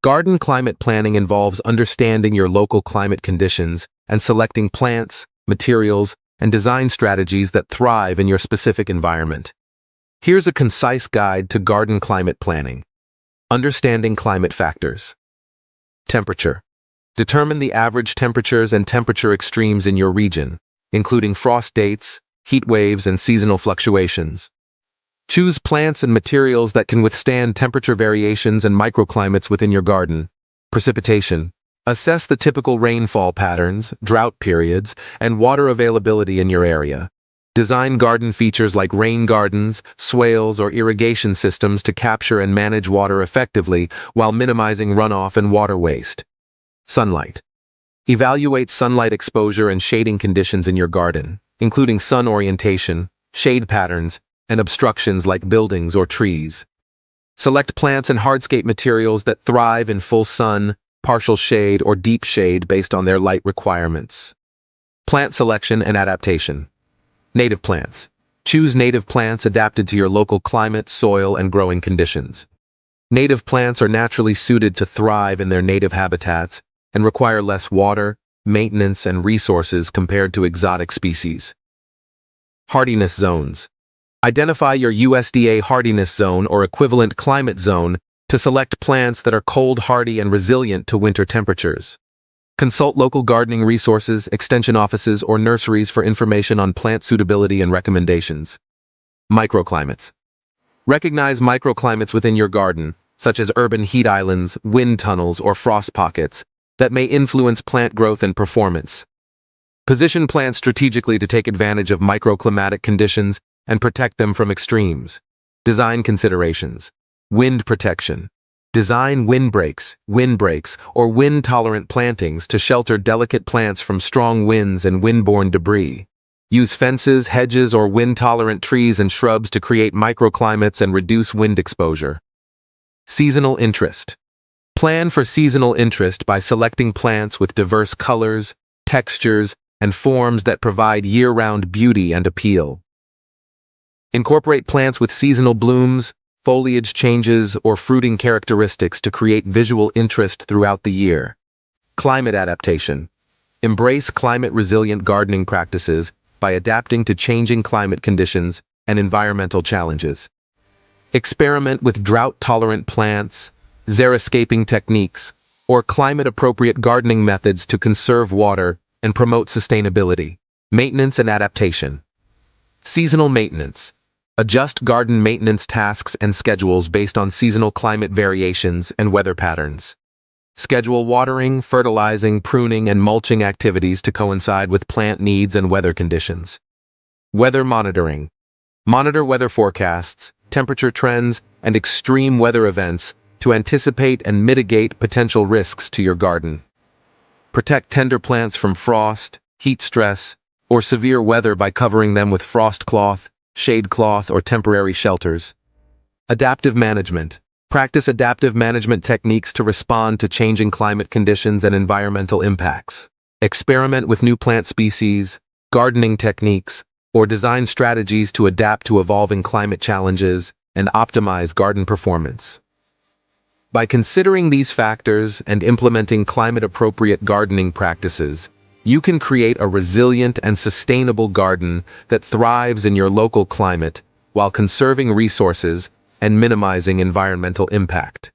Garden climate planning involves understanding your local climate conditions and selecting plants, materials, and design strategies that thrive in your specific environment. Here's a concise guide to garden climate planning. Understanding climate factors. Temperature. Determine the average temperatures and temperature extremes in your region, including frost dates, heat waves, and seasonal fluctuations. Choose plants and materials that can withstand temperature variations and microclimates within your garden. Precipitation. Assess the typical rainfall patterns, drought periods, and water availability in your area. Design garden features like rain gardens, swales, or irrigation systems to capture and manage water effectively while minimizing runoff and water waste. Sunlight. Evaluate sunlight exposure and shading conditions in your garden, including sun orientation, shade patterns, and obstructions like buildings or trees. Select plants and hardscape materials that thrive in full sun, partial shade, or deep shade based on their light requirements. Plant selection and adaptation. Native plants. Choose native plants adapted to your local climate, soil, and growing conditions. Native plants are naturally suited to thrive in their native habitats and require less water, maintenance, and resources compared to exotic species. Hardiness zones. Identify your USDA hardiness zone or equivalent climate zone to select plants that are cold hardy and resilient to winter temperatures. Consult local gardening resources, extension offices, or nurseries for information on plant suitability and recommendations. Microclimates. Recognize microclimates within your garden, such as urban heat islands, wind tunnels, or frost pockets, that may influence plant growth and performance. Position plants strategically to take advantage of microclimatic conditions and protect them from extremes. Design considerations. Wind protection. Design windbreaks, or wind-tolerant plantings to shelter delicate plants from strong winds and windborne debris. Use fences, hedges, or wind-tolerant trees and shrubs to create microclimates and reduce wind exposure. Seasonal interest. Plan for seasonal interest by selecting plants with diverse colors, textures, and forms that provide year-round beauty and appeal. Incorporate plants with seasonal blooms, foliage changes, or fruiting characteristics to create visual interest throughout the year. Climate adaptation. Embrace climate-resilient gardening practices by adapting to changing climate conditions and environmental challenges. Experiment with drought-tolerant plants, xeriscaping techniques, or climate-appropriate gardening methods to conserve water and promote sustainability. Maintenance and adaptation. Seasonal maintenance. Adjust garden maintenance tasks and schedules based on seasonal climate variations and weather patterns. Schedule watering, fertilizing, pruning, and mulching activities to coincide with plant needs and weather conditions. Weather monitoring. Monitor weather forecasts, temperature trends, and extreme weather events to anticipate and mitigate potential risks to your garden. Protect tender plants from frost, heat stress, or severe weather by covering them with frost cloth, shade cloth, or temporary shelters. Adaptive management. Practice adaptive management techniques to respond to changing climate conditions and environmental impacts. Experiment with new plant species, gardening techniques, or design strategies to adapt to evolving climate challenges and optimize garden performance. By considering these factors and implementing climate-appropriate gardening practices, you can create a resilient and sustainable garden that thrives in your local climate while conserving resources and minimizing environmental impact.